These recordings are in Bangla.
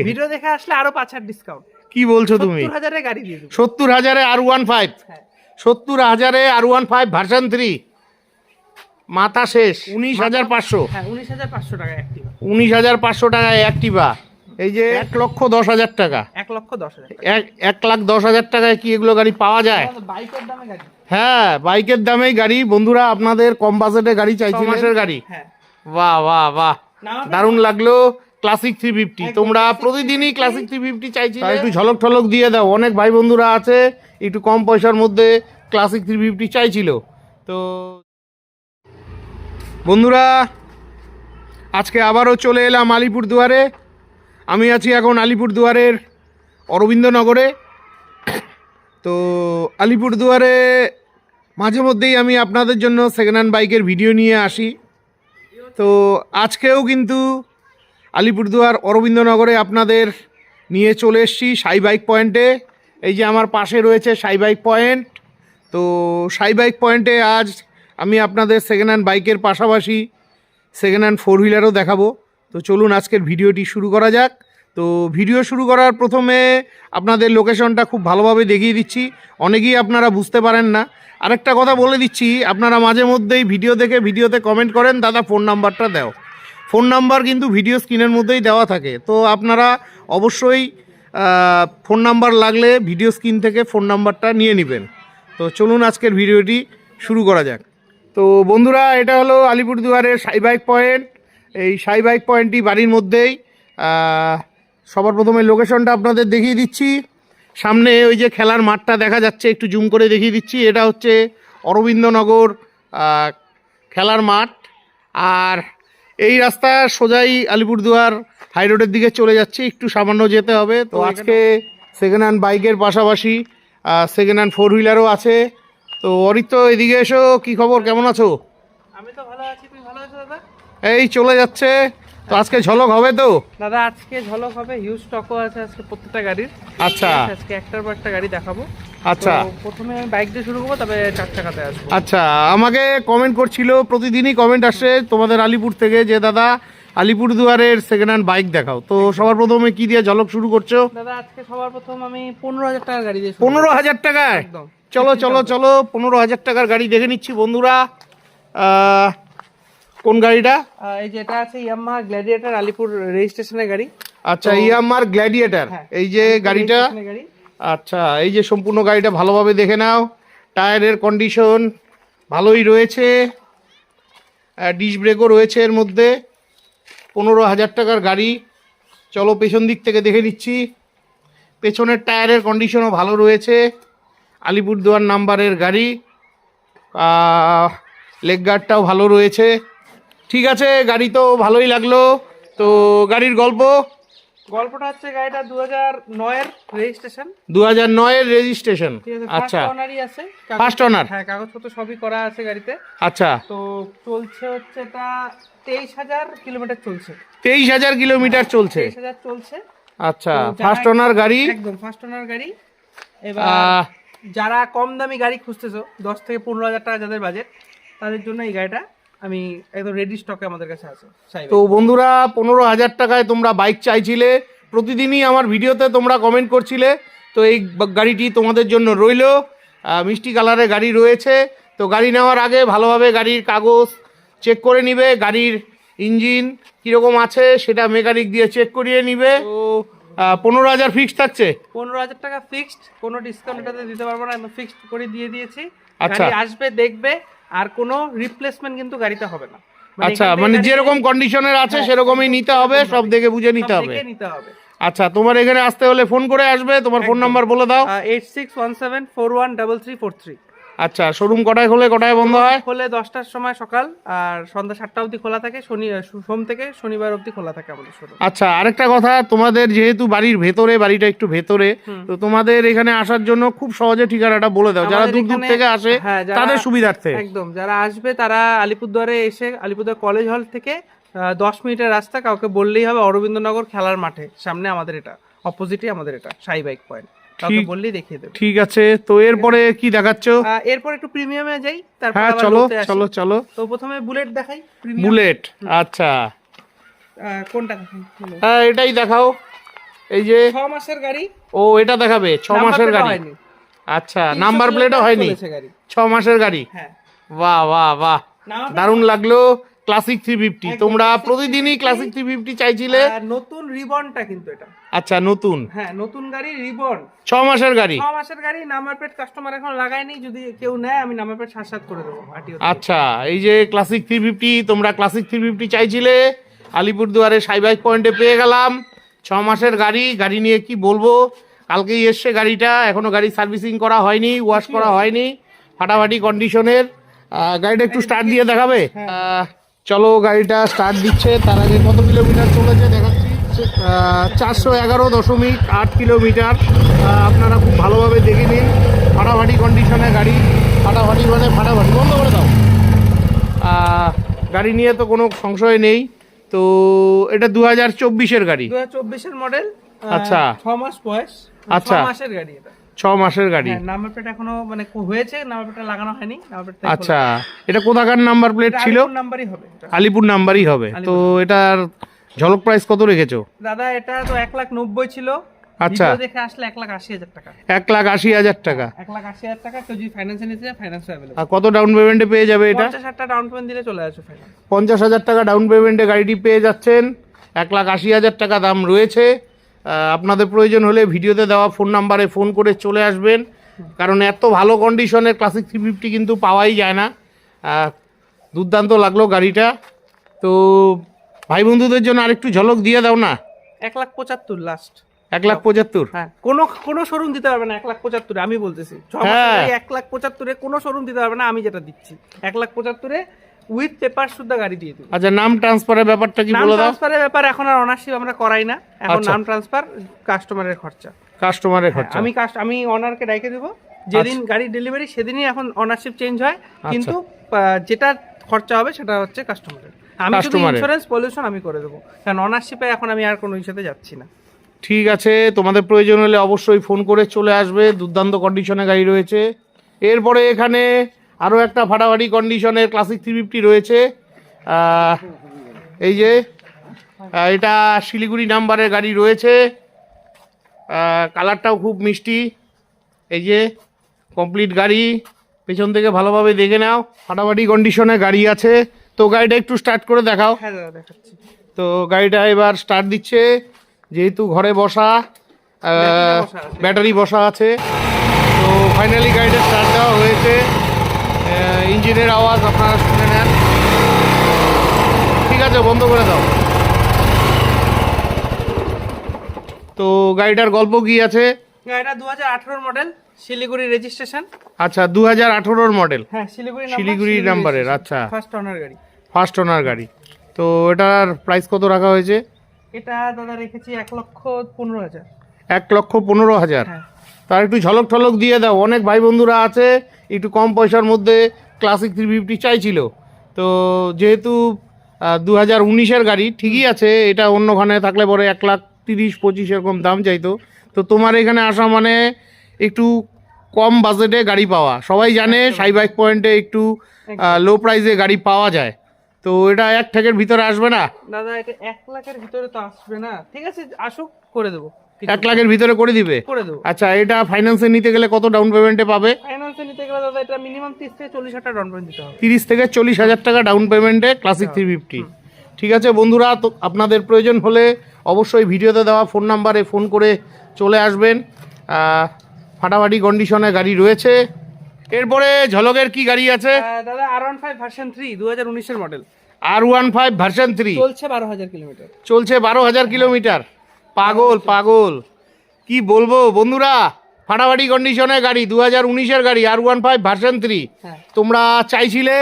ভিডিও দেখে আসলে আরো 5,000 ডিসকাউন্ট। কি বলছো তুমি? 70,000 গাড়ি দিয়ে দেব। 70,000 R15। হ্যাঁ 70,000 R15 ভার্সন 3 মাথা শেষ। 19,500। হ্যাঁ 19,500 টাকা অ্যাক্টিভা। 19,500 টাকায় অ্যাক্টিভা। এই যে 1,10,000 টাকা। 1,10,000 টাকা। 1,10,000 টাকায় কি এগুলো গাড়ি পাওয়া যায়? বাইকের দামে গাড়ি। হ্যাঁ বাইকের দামেই গাড়ি। বন্ধুরা আপনাদের কম বাজেটে গাড়ি চাইছি, মাসের গাড়ি। হ্যাঁ বাহ বাহ বাহ, দারুণ লাগলো। ক্লাসিক 350, তোমরা প্রতিদিনই ক্লাসিক 350 চাইছি, একটু ঝলক ঠলক দিয়ে দাও। অনেক ভাই বন্ধুরা আছে একটু কম পয়সার মধ্যে ক্লাসিক 350 চাইছিল। তো বন্ধুরা আজকে আবারও চলে এলাম আলিপুরদুয়ারে। আমি আছি এখন আলিপুরদুয়ারের অরবিন্দনগরে। তো আলিপুরদুয়ারে মাঝে মধ্যেই আমি আপনাদের জন্য সেকেন্ড হ্যান্ড বাইকের ভিডিও নিয়ে আসি। তো আজকেও কিন্তু আলিপুরদুয়ার অরবিন্দনগরে আপনাদের নিয়ে চলে এসেছি সাই বাইক পয়েন্টে। এই যে আমার পাশে রয়েছে সাই বাইক পয়েন্ট। তো সাই বাইক পয়েন্টে আজ আমি আপনাদের সেকেন্ড হ্যান্ড বাইকের পাশাপাশি সেকেন্ড হ্যান্ড ফোর হুইলারও দেখাবো। তো চলুন আজকের ভিডিওটি শুরু করা যাক। তো ভিডিও শুরু করার প্রথমে আপনাদের লোকেশনটা খুব ভালোভাবে দেখিয়ে দিচ্ছি, অনেকেই আপনারা বুঝতে পারেন না। আরেকটা কথা বলে দিচ্ছি, আপনারা মাঝে মধ্যেই ভিডিও দেখে ভিডিওতে কমেন্ট করেন দাদা ফোন নাম্বারটা দাও। ফোন নাম্বার কিন্তু ভিডিও স্ক্রিনের মধ্যেই দেওয়া থাকে। তো আপনারা অবশ্যই ফোন নাম্বার লাগলে ভিডিও স্ক্রিন থেকে ফোন নাম্বারটা নিয়ে নেবেন। তো চলুন আজকের ভিডিওটি শুরু করা যাক। তো বন্ধুরা এটা হলো আলিপুরদুয়ারের সাই বাইক পয়েন্ট। এই সাই বাইক পয়েন্টটি বাড়ির মধ্যেই। সবার প্রথমে লোকেশনটা আপনাদের দেখিয়ে দিচ্ছি। সামনে ওই যে খেলার মাঠটা দেখা যাচ্ছে, একটু জুম করে দেখিয়ে দিচ্ছি। এটা হচ্ছে অরবিন্দনগর খেলার মাঠ। আর এই রাস্তা সোজাই আলিপুরদুয়ার হাই রোডের দিকে চলে যাচ্ছে, একটু সামান্য যেতে হবে। তো আজকে সেকেন্ড হ্যান্ড বাইকের পাশাপাশি সেকেন্ড হ্যান্ড ফোর হুইলারও আছে। তো অরিত্র এদিকে এসো, কি খবর, কেমন আছো? আমি তো ভালো আছি, তুমি ভালো আছো দাদা? এই চলে যাচ্ছে। তো আজকে ঝলক হবে তো? দাদা আজকে ঝলক হবে, হিউজ স্টকও আছে আজকে প্রত্যেকটা গাড়ির। আচ্ছা আজকে একটার পর একটা গাড়ি দেখাবো। আচ্ছা প্রথমে আমি বাইক দিয়ে শুরু করবো, তবে 4 চাকাতে আসবো। আচ্ছা, আমাকে কমেন্ট করছিল, প্রতিদিনই কমেন্ট আসছে তোমাদের আলিপুর থেকে যে দাদা আলিপুরদুয়ারের সেকেন্ড হ্যান্ড বাইক দেখাও। তো সবার প্রথমে কি দিয়ে ঝলক শুরু করছো? দাদা আজকে সবার প্রথম আমি 15,000 টাকার গাড়ি দিয়ে 15,000 টাকায়? একদম। চলো চলো চলো 15,000 টাকার গাড়ি দেখে নিচ্ছি বন্ধুরা। কোন গাড়িটা? এই যেটা আছে ইয়ামাহা গ্ল্যাডিয়েটর, আলিপুর রেজিস্ট্রেশনের গাড়ি। আচ্ছা ইয়ামাহার গ্ল্যাডিয়েটর, এই যে গাড়িটা। আচ্ছা এই যে সম্পূর্ণ গাড়িটা ভালোভাবে দেখে নাও। টায়ারের কন্ডিশন ভালোই রয়েছে, ডিস্ক ব্রেকও রয়েছে এর মধ্যে। 15,000 টাকার গাড়ি। চলো পেছন দিক থেকে দেখে নিচ্ছি। পেছনের টায়ারের কন্ডিশনও ভালো রয়েছে, আলিপুরদুয়ার নাম্বারের গাড়ি। লেগ গার্ডটাও ভালো রয়েছে। ঠিক আছে, গাড়ি তো ভালোই লাগলো। তো গাড়ির গল্পটা হচ্ছে গাড়িটা 2009 এর রেজিস্ট্রেশন। 2009 এর রেজিস্ট্রেশন। আচ্ছা ফার্স্ট ওনার। হ্যাঁ কাগজপত্র সবই করা আছে গাড়িতে। আচ্ছা তো চলছে হচ্ছে এটা 23,000 কিলোমিটার চলছে। 23,000 কিলোমিটার চলছে? 23,000 চলছে। আচ্ছা ফার্স্ট ওনার গাড়ি, একদম ফার্স্ট ওনার গাড়ি। এবার যারা কম দামি গাড়ি খুঁজতেছো, 10 থেকে 15,000 টাকা যাদের বাজেট, তাদের জন্য এই গাড়িটা আমি একদম রেডি স্টকে আমাদের কাছে আছে। তো বন্ধুরা 15,000 টাকায় তোমরা বাইক চাইছিলে, প্রতিদিনই আমার ভিডিওতে তোমরা কমেন্ট করছিলে। তো এই গাড়িটি তোমাদের জন্য রইল। মিষ্টি কালারের গাড়ি রয়েছে। তো গাড়ি নেওয়ার আগে ভালোভাবে গাড়ির কাগজ চেক করে নিবে, গাড়ির ইঞ্জিন কীরকম আছে সেটা মেকানিক দিয়ে চেক করিয়ে নিবে। তো 15,000 ফিক্সড থাকছে। 15,000 টাকা ফিক্সড, কোনো ডিসকাউন্ট এটাতে দিতে পারবো না, আমি ফিক্সড করে দিয়ে দিয়েছি। আচ্ছা গাড়ি আসবে দেখবে, আর কোনো রিপ্লেসমেন্ট কিন্তু গাড়িতে হবে না। আচ্ছা মানে যেরকম কন্ডিশনের আছে সেরকমই নিতে হবে, সব দেখে বুঝে নিতে হবে। আচ্ছা তোমার এখানে আসতে হলে ফোন করে আসবে, তোমার ফোন নাম্বার বলে দাও। 8617413343। আচ্ছা শোরুম কটায় খোলে, কটায় বন্ধ হয়? খোলে 10টার সময় সকাল, আর সন্ধ্যা 7টা অবধি খোলা থাকে। সোম থেকে শনিবার অবধি খোলা থাকে আমাদের শোরুম। আচ্ছা আরেকটা কথা, তোমাদের যেহেতু বাড়ির ভেতরে, বাড়িটা একটু ভেতরে, তো তোমাদের এখানে আসার জন্য খুব সহজে ঠিকানাটা বলে দাও, যারা দূর দূর থেকে আসে তাদের সুবিধার্থে। একদম, যারা আসবে তারা আলিপুরদুয়ারে এসে, আলিপুরদুয়ার কলেজ হল থেকে 10 মিনিটের রাস্তা, কাউকে বললেই হবে অরবিন্দনগর খেলার মাঠে সামনে আমাদের এটা, অপোজিটই আমাদের এটা সাই বাইক পয়েন্ট, কাউকে বললেই দেখিয়ে দেবে। ঠিক আছে, তো এরপরে কি দেখাচ্ছো? এরপর একটু প্রিমিয়ামে যাই, তারপর হ্যাঁ চলো চলো চলো। তো প্রথমে বুলেট দেখাই। বুলেট, আচ্ছা কোনটা? হ্যাঁ এটাই দেখাও। এই যে 6 মাসের গাড়ি, ও এটা দেখাবে 6 মাসের গাড়ি। আচ্ছা, নাম্বার প্লেটও হয়নি, 6 মাসের গাড়ি। হ্যাঁ, বাহ বাহ বাহ, নাম্বার দারুণ লাগলো। ক্লাসিক 350 তোমরা প্রতিদিনই ক্লাসিক 350 চাইছিলে। আর নতুন রিবনটা কিন্তু এটা। আচ্ছা, নতুন, হ্যাঁ নতুন গাড়ি, রিবন, 6 মাসের গাড়ি। 6 মাসের গাড়ি। নাম্বার প্লেট কাস্টমার এখন লাগায়নি, যদি কেউ নেয় আমি নাম্বার প্লেট সাত করে দেবো আরটিও। আচ্ছা, এই যে ক্লাসিক 350 তোমরা ক্লাসিক 350 চাইছিলে, আলিপুরদুয়ারে সাই বাইক পয়েন্টে পেয়ে গেলাম। 6 মাসের গাড়ি, গাড়ি নিয়ে কি বলবো, কালকেই এসছে গাড়িটা, এখনো গাড়ি সার্ভিসিং করা হয়নি, ওয়াশ করা হয়নি, ফাটাফাটি কন্ডিশনের। গাড়িটা একটু স্টার্ট দিয়ে দেখাবে? চলো, গাড়িটা স্টার্ট দিচ্ছে। তার আগে কত কিলোমিটার চলেছে দেখাচ্ছি। 411.8 কিলোমিটার। আপনারা খুব ভালোভাবে দেখে নিন। ফাটাফাটি কন্ডিশনে গাড়ি, ফাটাফাটি মানে ফাটাফাটি। বন্ধ করে দাও। গাড়ি নিয়ে তো কোনো সংশয় নেই। তো এটা 2024-এর গাড়ি, 2024-এর মডেল। আচ্ছা। 6 মাস বয়স। আচ্ছা। 6 মাসের গাড়ি এটা। 6 মাসের গাড়ি। হ্যাঁ, নাম্বার প্লেট এখনো মানে হয়েছে, নাম্বার প্লেট লাগানো হয়নি, নাম্বার প্লেট আচ্ছা, এটা কোথাকার নাম্বার প্লেট ছিল? নাম্বারই হবে এটা। আলিপুর নাম্বারই হবে। তো এটার ঝলক প্রাইস কত রেখেছো? দাদা এটা তো 1,90,000 ছিল। আচ্ছা। ভিডিও দেখে আসলে 1,80,000 টাকা। 1,80,000 টাকা। 1,80,000 টাকা। কেউ যদি ফাইন্যান্সে নিতে চায়, ফাইন্যান্স অ্যাভেলেবল। আর কত ডাউন পেমেন্টে পেয়ে যাবে এটা? 50,000 টাকা ডাউন পেমেন্ট দিলে চলে আসবে ফাইন্যান্স। 50,000 টাকা ডাউন পেমেন্টে গাড়িটি পেয়ে যাচ্ছেন। 1,80,000 টাকা দাম রয়েছে। আপনাদের প্রয়োজন হলে ভিডিওতে দেওয়া ফোন নাম্বারে ফোন করে চলে আসবেন, কারণ এত ভালো কন্ডিশনের ক্লাসিক 350 কিন্তু পাওয়াই যায় না। দুর্দান্ত লাগলো গাড়িটা। তো ভাই বন্ধুদের জন্য আরেকটু ঝলক দিয়ে দাও না। 1,75,000 লাস্ট। 1,75,000। হ্যাঁ, কোনো শোরুম দিতে পারবে না 1,75,000 আমি বলতেছি। 6 হ্যাঁ। মাসের 1,75,000 কোনো শোরুম দিতে পারবে না, আমি যেটা দিচ্ছি 1,75,000 উইথ পেপার শুদ্ধ গাড়ি দিয়ে দিই। আচ্ছা, নাম ট্রান্সফারের ব্যাপারটা কি নাম বলে দাও? ট্রান্সফারের ব্যাপার এখন আর অনারশিপ আমরা করাই না, এখন আচ্ছা। নাম ট্রান্সফার কাস্টমারের খরচা। কাস্টমারের খরচা। আমি অনারকে ডাইকে দেবো, যেদিন গাড়ি ডেলিভারি সেদিনই এখন অনারশিপ চেঞ্জ হয়, কিন্তু যেটা খরচা হবে সেটা হচ্ছে কাস্টমারের। আমি শুধু ইন্স্যুরেন্স পলিউশন আমি করে দেবো, কারণ অনারশিপে এখন আমি আর কোনো ইস্যুতে যাচ্ছি না। ঠিক আছে, তোমাদের প্রয়োজন হলে অবশ্যই ফোন করে চলে আসবে। দুর্দান্ত কন্ডিশনে গাড়ি রয়েছে। এরপরে এখানে আরও একটা ফাটাফাটি কন্ডিশনের ক্লাসিক 350 রয়েছে। এই যে এটা শিলিগুড়ি নাম্বারের গাড়ি রয়েছে। কালারটাও খুব মিষ্টি। এই যে কমপ্লিট গাড়ি, পেছন থেকে ভালোভাবে দেখে নাও। ফাটাফাটি কন্ডিশনে গাড়ি আছে। তো গাড়িটা একটু স্টার্ট করে দেখাও। হ্যাঁ দাদা, দেখাচ্ছি। তো গাড়িটা এবার স্টার্ট দিচ্ছে, যেহেতু ঘরে বসা, ব্যাটারি বসা আছে। তো ফাইনালি গাড়িটা স্টার্ট দেওয়া হয়েছে। ইঞ্জিনের আওয়াজ আপনারা শুনে নেন। ঠিক আছে, বন্ধ করে দাও। তো গাড়িটার গল্প কি আছে? গাড়িটা 2018 মডেল, শিলিগুড়ি রেজিস্ট্রেশন। আচ্ছা, 2018 মডেল। হ্যাঁ, শিলিগুড়ি নাম্বারের। আচ্ছা, ফার্স্ট ওনার গাড়ি। ফার্স্ট ওনার গাড়ি। তো এটার প্রাইস কত রাখা হয়েছে? এটা দাদা রেখেছি 1,15,000। 1,15,000। হ্যাঁ। তার একটু ঝলক ঠলক দিয়ে দাও। অনেক ভাই বন্ধুরা আছে একটু কম পয়সার মধ্যে ক্লাসিক 350 চাইছিল। তো যেহেতু 2019-এর গাড়ি, ঠিকই আছে, এটা অন্যখানে থাকলে পরে 1,30,000-25,000 এরকম দাম চাইতো। তো তোমার এখানে আসা মানে একটু কম বাজেটে গাড়ি পাওয়া। সবাই জানে সাই বাইক পয়েন্টে একটু লো প্রাইসে গাড়ি পাওয়া যায়। তো এটা 1 লাখের ভিতরে আসবে না? দাদা এটা 1 লাখের ভিতরে তো আসবে না। ঠিক আছে, আসুক, করে দেবো। 1 লাখের ভিতরে করে দিবে? করে দেবো। আচ্ছা, এটা ফাইন্যান্সে নিতে গেলে কত ডাউন পেমেন্টে পাবে? ফাইন্যান্সে নিতে গেলে দাদা এটা মিনিমাম 30 থেকে 40,000 টাকা ডাউন পেমেন্ট দিতে হবে। 30 থেকে 40,000 টাকা ডাউন পেমেন্টে ক্লাসিক 350। ঠিক আছে বন্ধুরা, তো আপনাদের প্রয়োজন হলে অবশ্যই ভিডিওতে দেওয়া ফোন নাম্বারে ফোন করে চলে আসবেন। ফাটাফাটি কন্ডিশনে গাড়ি রয়েছে। এরপরে ঝলকের কি গাড়ি আছে? দাদা R15 version 3 2019-এর model. R15 version 3 চলছে 12,000 কিলোমিটার। চলছে 12,000 কিলোমিটার। পাগল পাগল, কি বলবো বন্ধুরা, ফাটাফাটি কন্ডিশনে গাড়ি, 2019-এর গাড়ি, R15 ভার্সন 3 হ্যাঁ। তোমরা চাইছিলে,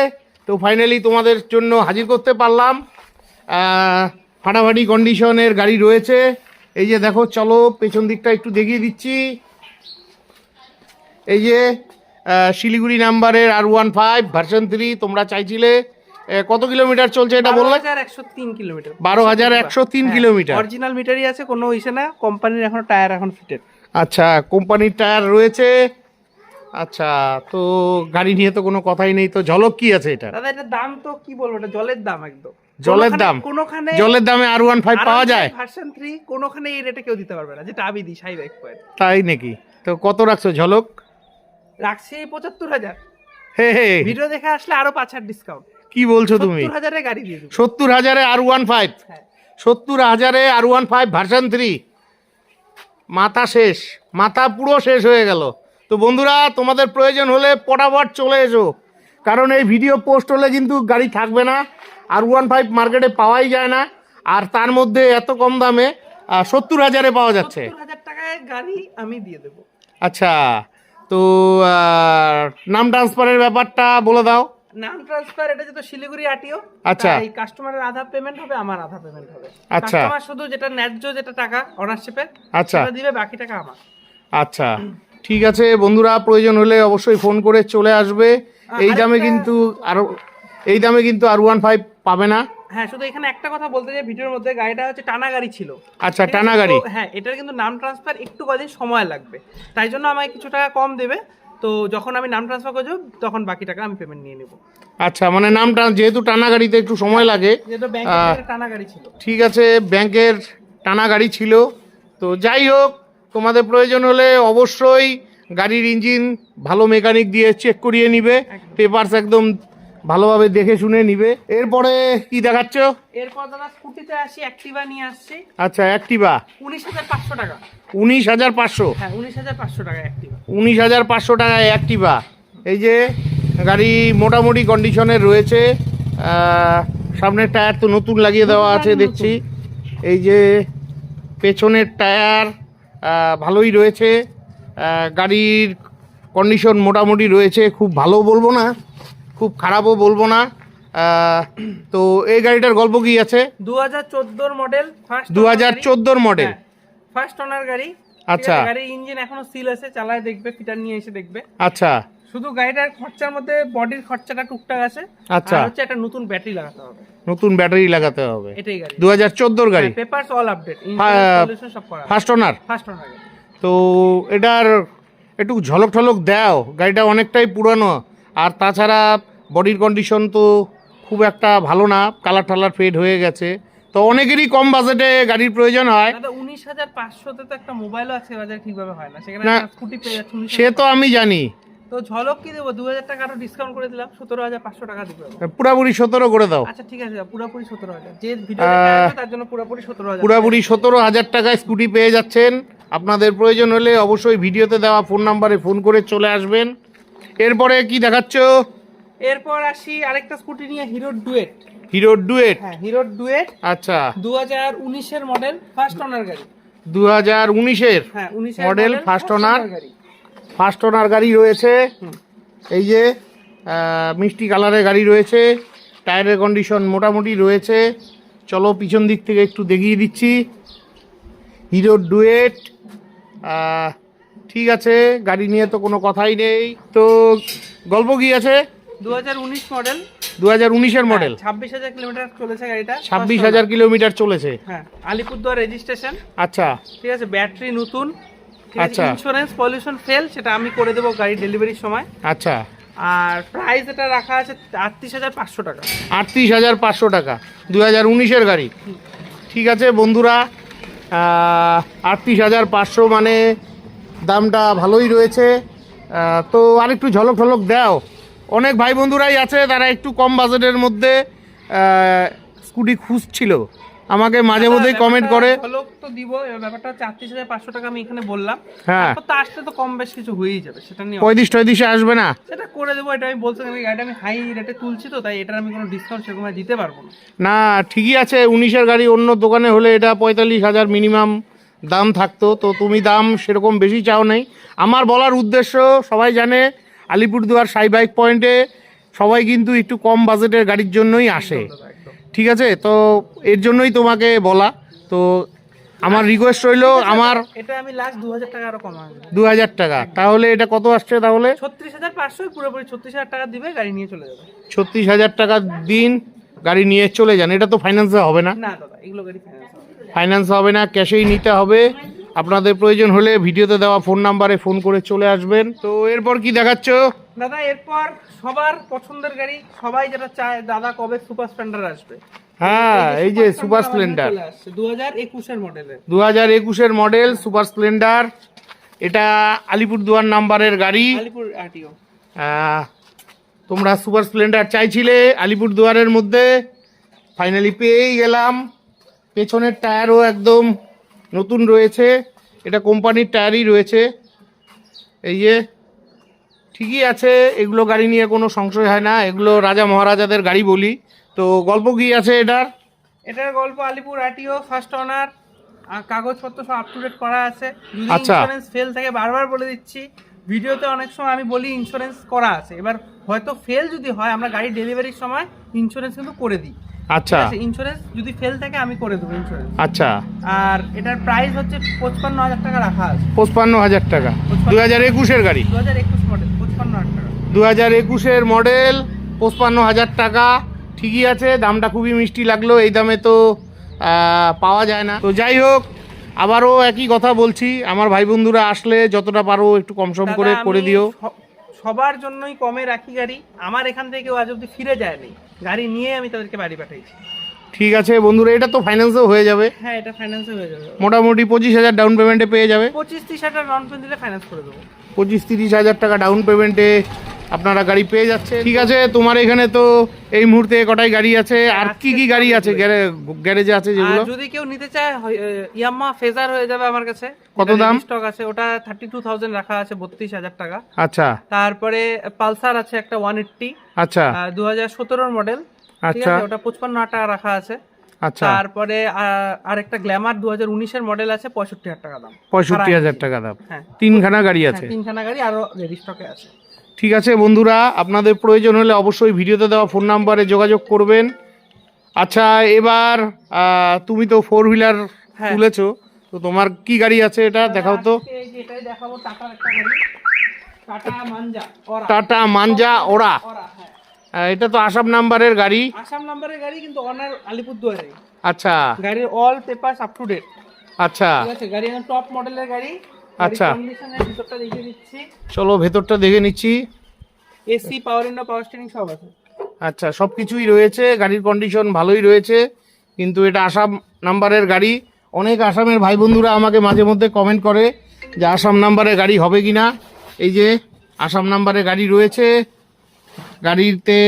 তো ফাইনালি তোমাদের জন্য হাজির করতে পারলাম। ফাটাফাটি কন্ডিশনের গাড়ি রয়েছে। এই যে দেখো, চলো পেছন দিকটা একটু দেখিয়ে দিচ্ছি। এই যে শিলিগুড়ি নাম্বারের R15 ভার্সন 3 তোমরা চাইছিলে। কত কিলোমিটার চলছে এটা বললে? 12,103 কিলোমিটার। 12,103 কিলোমিটার। অরিজিনাল মিটারই আছে, কোনো ইস্যু না। কোম্পানির এখন টায়ার এখন ফিটেড। আচ্ছা, কোম্পানির টায়ার রয়েছে। আচ্ছা, তো গাড়ি নিয়ে তো কোনো কথাই নেই। তো ঝলক কি আছে এটা? দাদা এটার দাম তো কি বলবো, এটা জলের দাম একদম। জলের দাম, কোনোখানে জলের দামে R15 পাওয়া যায়? ভার্সন 3 কোনোখানে এই রেটে কেউ দিতে পারবে না, যেটা আমি দিই শাহি বাইক পয়েন্ট। তাই নাকি? তো কত রাখছো ঝলক? রাখছি 75,000। হে হে, ভিডিও দেখে আসলে আরো 5,000 ডিসকাউন্ট। কি বলছো তুমি? 70,000 গাড়ি দিয়ে দেবো। 70,000-এ R15? হ্যাঁ 70,000-এ R15 ভার্সন 3? মাথা শেষ, মাথা পুরো শেষ হয়ে গেল। তো বন্ধুরা, তোমাদের প্রয়োজন হলে পটাপট চলে এসো, কারণ এই ভিডিও পোস্ট হলে কিন্তু গাড়ি থাকবে না। R15 মার্কেটে পাওয়াই যায় না, আর তার মধ্যে এত কম দামে 70,000-এ পাওয়া যাচ্ছে। 70,000 টাকায় গাড়ি আমি দিয়ে দেবো। আচ্ছা, তো নাম ট্রান্সফারের ব্যাপারটা বলে দাও। নাম ট্রান্সফার, এটা যেহেতু শিলিগুড়ি আরটিও, আচ্ছা। তাই কাস্টমারের আধা পেমেন্ট হবে, আমার আধা পেমেন্ট হবে। আচ্ছা। কাস্টমার শুধু যেটা ন্যায্য যেটা টাকা অনারশিপের আচ্ছা। সেটা দিবে, বাকি টাকা আমার। আচ্ছা, ঠিক আছে বন্ধুরা, প্রয়োজন হলে অবশ্যই ফোন করে চলে আসবে। এই দামে কিন্তু R15 পাবে না। হ্যাঁ, শুধু এখানে একটা কথা বলতে চাই, ভিডিওর মধ্যে গাড়িটা হচ্ছে টানা গাড়ি ছিল। আচ্ছা, ঠিক আছে? টানা গাড়ি। তো হ্যাঁ, এটার কিন্তু নাম ট্রান্সফার একটু কদিন সময় লাগবে, তাই জন্য আমায় কিছু টাকা কম দেবে। তো যখন আমি নাম ট্রান্সফার করে যাবো, তখন বাকি টাকা আমি পেমেন্ট নিয়ে নেবো। আচ্ছা, মানে নামটা যেহেতু টানা গাড়িতে একটু সময় লাগে। যেহেতু ব্যাংকের টানা গাড়ি ছিল। ঠিক আছে, ব্যাংকের টানা গাড়ি ছিল। তো যাই হোক, তোমাদের প্রয়োজন হলে অবশ্যই গাড়ির ইঞ্জিন ভালো মেকানিক দিয়ে চেক করিয়ে নিবে, পেপারস একদম ভালোভাবে দেখে শুনে নিবে। এরপরে কি দেখাচ্ছ? এরপর দাদা স্কুটিতে আসি, অ্যাক্টিভা নিয়ে আসছি। আচ্ছা, অ্যাক্টিভা 19,500 টাকা। 19,500? হ্যাঁ 19,500 টাকা অ্যাক্টিভা। 19,500 টাকায় অ্যাক্টিভা। এই যে গাড়ি মোটামুটি কন্ডিশনের রয়েছে। সামনের টায়ার তো নতুন লাগিয়ে দেওয়া আছে দেখছি। এই যে পেছনের টায়ার ভালোই রয়েছে। গাড়ির কন্ডিশন মোটামুটি রয়েছে, খুব ভালো বলবো না, খুব খারাপও বলবো না। তো এই গাড়িটার গল্প কি আছে? 2014 মডেল, 2014 মডেল, ফার্স্ট ওনার গাড়ি। আচ্ছা। গাড়ির ইঞ্জিন এখনো সিল আছে, চালায় দেখবে, ফিটার নিয়ে এসে দেখবে। আচ্ছা। শুধু গাড়িটার খরচার মধ্যে বডির খরচাটা টুকটাক আছে। আচ্ছা। আর হচ্ছে একটা নতুন ব্যাটারি লাগাতে হবে। নতুন ব্যাটারি লাগাতে হবে। এটাই গাড়ি 2014 গাড়ি, পেপারস অল আপডেট, সলিউশন সব করা। First owner. ফার্স্ট ওনার গাড়ি। তো এটার একটু ঝলক ঠলক দাও, গাড়িটা অনেকটাই পুরানো, আর তাছাড়া বডির কন্ডিশন তো খুব একটা ভালো না, কালার টালার ফেড হয়ে গেছে। তো অনেকেরই কম বাজেটে গাড়ির প্রয়োজন হয়। দাদা 19,500 তে তো একটা মোবাইলও আছে বাজারে, ঠিকভাবে হয় না, সেখানে না, একটা স্কুটি পেয়ে যাচ্ছে 19,000 সে তো আমি জানি। তো ঝলক কি দেবো, 2,000 টাকা আরো ডিসকাউন্ট করে দিলাম, 17,500 টাকা দিব। পুরাপুরি 17 করে দাও। আচ্ছা ঠিক আছে, পুরোপুরি 17,000। যে ভিডিও দেখে আসবে তার জন্য পুরোপুরি 17,000। পুরাপুরি 17,000 টাকায় স্কুটি পেয়ে যাচ্ছেন। আপনাদের প্রয়োজন হলে অবশ্যই ভিডিওতে দেওয়া ফোন নাম্বারে ফোন করে চলে আসবেন। এরপরে কি দেখাচ্ছ? এরপর আসি আরেকটা স্কুটি নিয়ে, হিরো ডুয়েট। Hero duet? হ্যাঁ হিরো ডুয়েট। আচ্ছা, 2019 এর মডেল, ফার্স্ট ওনার গাড়ি। 2019-এর হ্যাঁ 19 মডেল, ফার্স্ট ওনার। গাড়ি। ফার্স্ট ওনার গাড়ি রয়েছে। এই যে মিষ্টি কালারের গাড়ি রয়েছে, টায়ারের কন্ডিশন মোটামুটি রয়েছে। চলো পিছন দিক থেকে একটু দেখিয়ে দিচ্ছি। হিরো ডুয়েট, ঠিক আছে, গাড়ি নিয়ে তো কোনো কথাই নেই। তো গল্প কি আছে? 2019 মডেল, 2019-এর মডেল, 26,000 কিলোমিটার চলেছে গাড়িটা। 26,000 কিলোমিটার চলেছে। হ্যাঁ আলিপুরদুয়ার রেজিস্ট্রেশন। আচ্ছা। ঠিক আছে, ব্যাটারি নতুন। ঠিক আছে, আচ্ছা। ইন্স্যুরেন্স পলিউশন ফেল, সেটা আমি করে দেবো গাড়ি ডেলিভারির সময়। আচ্ছা। আর প্রাইস এটা রাখা আছে 38,500 টাকা। 38,500 টাকা, 2019-এর গাড়ি। ঠিক আছে বন্ধুরা, 38,500 মানে দামটা ভালোই রয়েছে। তো আরেকটু ঝলক ঝলক দাও। অনেক ভাই বন্ধুরাই আছে, তারা একটু কম বাজেটের মধ্যে স্কুটি খুঁজছিল, আমাকে মাঝে মধ্যেই কমেন্ট করে। ঝলক তো দিব, এবার ব্যাপারটা হচ্ছে 38,500 টাকা আমি এখানে বললাম। হ্যাঁ, তারপর তো আসলে তো কম বেশ কিছু হয়েই যাবে, সেটা নিয়ে 35 আসবে না? সেটা করে দেবো, এটা আমি বলছি, আমি গাড়িটা আমি হাই রেটে তুলছি তো, তাই এটার আমি কোনো ডিসকাউন্ট সেরকম দিতে পারবো না। না, ঠিকই আছে, 19-এর গাড়ি অন্য দোকানে হলে এটা 45,000 মিনিমাম দাম থাকতো। তো তুমি দাম সেরকম বেশি চাও নাই। আমার বলার উদ্দেশ্য, সবাই জানে আলিপুরদুয়ার শাহি বাইক পয়েন্টে সবাই কিন্তু একটু কম বাজেটের গাড়ির জন্যই আসে। একদম। ঠিক আছে, তো এর জন্যই তোমাকে বলা। তো আমার রিকোয়েস্ট রইলো, আমার এটা আমি লাস্ট 2,000 টাকা আরো কমাবো। 2,000 টাকা, তাহলে এটা কত আসছে তাহলে? 36,500, পুরোপুরি 36,000 টাকা দিবে, গাড়ি নিয়ে চলে যাবে। 36,000 টাকা দিন, গাড়ি নিয়ে চলে যান। এটা তো ফাইন্যান্সে হবে না? না দাদা, এগুলো গাড়ি ফাইন্যান্স হবে। ফাইন্যান্স হবে না, ক্যাশেই নিতে হবে। আপনাদের প্রয়োজন হলে ভিডিওতে দেওয়া ফোন নাম্বারে ফোন করে চলে আসবেন। তো এরপর কি দেখাচ্ছ? দাদা এরপর সবার পছন্দের গাড়ি, সবাই যেটা চায়, দাদা কবে সুপার স্প্লেন্ডার আসবে। হ্যাঁ, এই যে সুপার স্প্লেন্ডার 2021-এর মডেলের। 2021-এর মডেল সুপার স্প্লেন্ডার। এটা আলিপুরদুয়ার নাম্বারের গাড়ি। আলিপুর আরটিও। তোমরা সুপার স্প্লেন্ডার চাইছিলে আলিপুরদুয়ারের মধ্যে, ফাইনালি পেয়েই গেলাম। পেছনের টায়ারও একদম নতুন রয়েছে, এটা কোম্পানির টায়ারই রয়েছে। এই যে ঠিকই আছে, এগুলো গাড়ি নিয়ে কোনো সংশয় হয় না, এগুলো রাজা মহারাজাদের গাড়ি বলি। তো গল্প কি আছে এটার গল্প? আলিপুর আরটিও ফার্স্ট ওনার, কাগজপত্র সব আপ টু ডেট করা আছে। যদি আচ্ছা। ইন্স্যুরেন্স ফেল থাকে, বারবার বলে দিচ্ছি ভিডিওতে, অনেক সময় আমি বলি ইন্স্যুরেন্স করা আছে, এবার হয়তো ফেল যদি হয় আমরা গাড়ি ডেলিভারির সময় ইন্স্যুরেন্স কিন্তু করে দিই। আচ্ছা, ইন্স্যুরেন্স যদি ফেল থাকে আমি করে দেবো ইন্স্যুরেন্স। আচ্ছা। আর এটার প্রাইস হচ্ছে 55,000 টাকা রাখা আছে। 55,000 টাকা। 2021-এর গাড়ি, 2021 মডেল, 55,000 টাকা। 2021-এর মডেল, 55,000 টাকা। ঠিকই আছে, দামটা খুবই মিষ্টি লাগলো, এই দামে তো পাওয়া যায় না। তো যাই হোক, আবারও একই কথা বলছি, আমার ভাই বন্ধুরা আসলে যতটা পারো একটু কম সম দাদা, করে আমি দিও। সবার জন্যই কমে রাখি গাড়ি। আমার এখান থেকে কেউ আজ অব্দি ফিরে যায়নি, গাড়ি নিয়ে আমি তাদেরকে বাড়ি পাঠাইছি। ঠিক আছে বন্ধুরা, এটা তো ফাইন্যান্সও হয়ে যাবে। হ্যাঁ, এটা ফাইন্যান্সে হয়ে যাবে। মোটামুটি 25,000 ডাউন পেমেন্টে পেয়ে যাবে। 25-30,000 ডাউন পেমেন্ট দিলে ফাইন্যান্স করে দেবো। 25-30,000 টাকা ডাউন পেমেন্টে আপনারা গাড়ি পেয়ে যাচ্ছে। ঠিক আছে, তোমার এখানে তো এই মুহূর্তে কটাই গাড়ি আছে, আর কি কি গাড়ি আছে গ্যারেজে আছে যেগুলো? যদি কেউ নিতে চায়, ইয়ামাহা ফেজার হয়ে যাবে আমার কাছে। কত দাম? স্টক আছে, ওটা 32,000 রাখা আছে, 32,000 টাকা। আচ্ছা। তারপরে পালসার আছে একটা 180, আচ্ছা। 2017-এর মডেল। আচ্ছা, ওটা 55,000 টাকা রাখা আছে। আচ্ছা। তারপরে আরেকটা গ্ল্যামার 2019-এর মডেল আছে, 65,000 টাকা দাম। 65,000 টাকা দাম। হ্যাঁ, তিনখানা গাড়ি আছে। তিনখানা গাড়ি আরো রেডি স্টকে আছে। ঠিক আছে বন্ধুরা, আপনাদের প্রয়োজন হলে অবশ্যই ভিডিওতে দেওয়া ফোন নাম্বারে যোগাযোগ করবেন। আচ্ছা, এবার তুমি তো 4 হুইলার হ্যাঁ। তুলেছো, তো তোমার কি গাড়ি আছে এটা দেখাও তো। আজকে এই যে এটাই দেখাবো, টাটার একটা গাড়ি, টাটা মানজা ওরা। টাটা মানজা ওরা। হ্যাঁ, এটা তো আসাম নাম্বারের গাড়ি। আসাম নাম্বারের গাড়ি, কিন্তু অনার আলিপুরদুয়ারে। আচ্ছা। গাড়ির all papers up to date. আচ্ছা, ঠিক আছে, গাড়ি এখন টপ মডেলের গাড়ি। আচ্ছা। কন্ডিশনের ভিতরটা দেখিয়ে দিচ্ছি। চলো ভেতরটা দেখে নিচ্ছি। এসি, পাওয়ার উইন্ডো, পাওয়ার স্টিয়ারিং সব আছে। আচ্ছা, সব কিছুই রয়েছে, গাড়ির কন্ডিশন ভালোই রয়েছে, কিন্তু এটা আসাম নাম্বারের গাড়ি। অনেক আসামের ভাই বন্ধুরা আমাকে মাঝে মধ্যে কমেন্ট করে যে আসাম নাম্বারের গাড়ি হবে কি না। এই যে আসাম নাম্বারের গাড়ি রয়েছে, গাড়িতে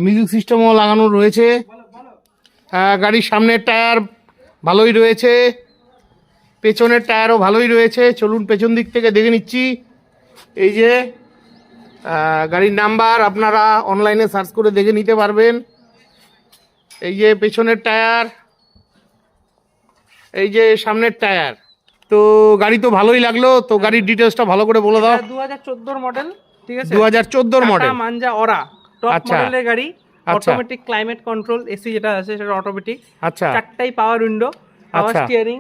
মিউজিক সিস্টেমও লাগানো রয়েছে। গাড়ির সামনের টায়ার ভালোই রয়েছে, পেছনের টায়ারও ভালোই রয়েছে। চলুন পেছন দিক থেকে দেখে নিচ্ছি। এই যে গাড়ির নাম্বার আপনারা অনলাইনে সার্চ করে দেখে নিতে পারবেন। এই যে পেছনের টায়ার, এই যে সামনের টায়ার। তো গাড়ি তো ভালোই লাগলো, তো গাড়ির ডিটেলসটা ভালো করে বলে দাও। 2014 মডেল। ঠিক আছে, 2014 মডেল। টাটা মানজা ওরা টপ আচ্ছা। মডেলের গাড়ি। আচ্ছা। অটোমেটিক ক্লাইমেট কন্ট্রোল, এসি যেটা আছে সেটা অটোমেটিক। আচ্ছা। চারটাই পাওয়ার উইন্ডো, পাওয়ার আচ্ছা। স্টিয়ারিং,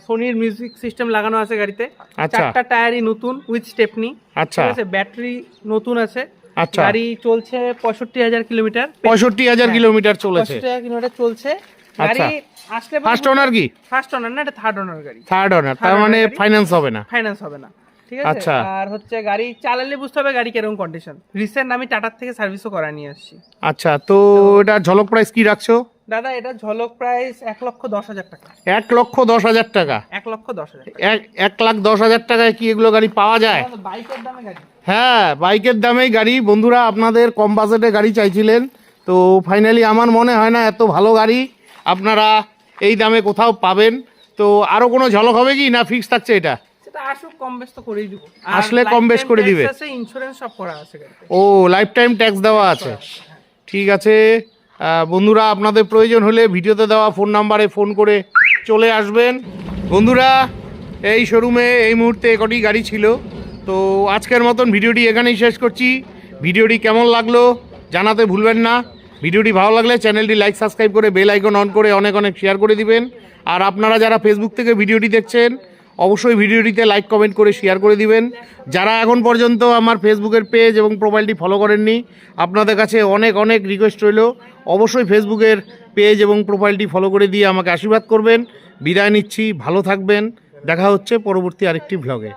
সোনির মিউজিক সিস্টেম লাগানো আছে গাড়িতে। আচ্ছা। চারটা টায়ারই নতুন উইথ স্টেপনি। আচ্ছা। ঠিক আছে, ব্যাটারি নতুন আছে। আচ্ছা। গাড়ি চলছে 65,000 কিলোমিটার। 65,000 কিলোমিটার চলেছে। 65,000 কিলোমিটার চলছে গাড়ি। আসলে ফার্স্ট ওনার কি? ফার্স্ট ওনার না, এটা থার্ড ওনার গাড়ি। থার্ড ওনার, তার মানে ফাইন্যান্স হবে না। ফাইন্যান্স হবে না। ঠিক আছে। আচ্ছা। আর হচ্ছে গাড়ি চালালে বুঝতে হবে গাড়ি কিরকম কন্ডিশন। রিসেন্ট আমি টাটার থেকে সার্ভিসও করা নিয়ে আসছি। আচ্ছা, তো এটা ঝলক প্রাইস কি রাখছো? দাদা, এটা ঝলক প্রাইস 1,10,000 টাকা। 1,10,000 টাকা। 1,10,000 টাকা। 1,10,000 টাকায় কি এগুলো গাড়ি পাওয়া যায়? বাইকের দামে গাড়ি। হ্যাঁ, বাইকের দামেই গাড়ি। বন্ধুরা আপনাদের কম বাজেটে গাড়ি চাইছিলেন, তো ফাইনালি আমার মনে হয় না এত ভালো গাড়ি আপনারা এই দামে কোথাও পাবেন। তো আরো কোনো ঝলক হবে কি, না ফিক্স থাকছে এটা? সেটা আসুক, কম বেশ তো করেই দিব। আসলে কম বেশ করে দিবে। ইন্স্যুরেন্স সব করা আছে গাড়িতে। ও, লাইফ টাইম ট্যাক্স দেওয়া আছে। ঠিক আছে বন্ধুরা, আপনাদের প্রয়োজন হলে ভিডিওতে দেওয়া ফোন নাম্বারে ফোন করে চলে আসবেন। বন্ধুরা, এই শোরুমে এই মুহূর্তে কটি গাড়ি ছিল। তো আজকের মতন ভিডিওটি এখানেই শেষ করছি। ভিডিওটি কেমন লাগলো জানাতে ভুলবেন না। ভিডিওটি ভালো লাগলে চ্যানেলটি লাইক সাবস্ক্রাইব করে বেল আইকন অন করে অনেক অনেক শেয়ার করে দিবেন। আর আপনারা যারা ফেসবুক থেকে ভিডিওটি দেখছেন অবশ্যই ভিডিওটিতে লাইক কমেন্ট করে শেয়ার করে দিবেন। যারা এখন পর্যন্ত আমার ফেসবুকের পেজ এবং প্রোফাইলটি ফলো করেননি, আপনাদের কাছে অনেক অনেক রিকোয়েস্ট রইল, অবশ্যই ফেসবুকের পেজ এবং প্রোফাইলটি ফলো করে দিয়ে আমাকে আশীর্বাদ করবেন। বিদায় নিচ্ছি, ভালো থাকবেন। দেখা হচ্ছে পরবর্তী আরেকটি ভ্লগে।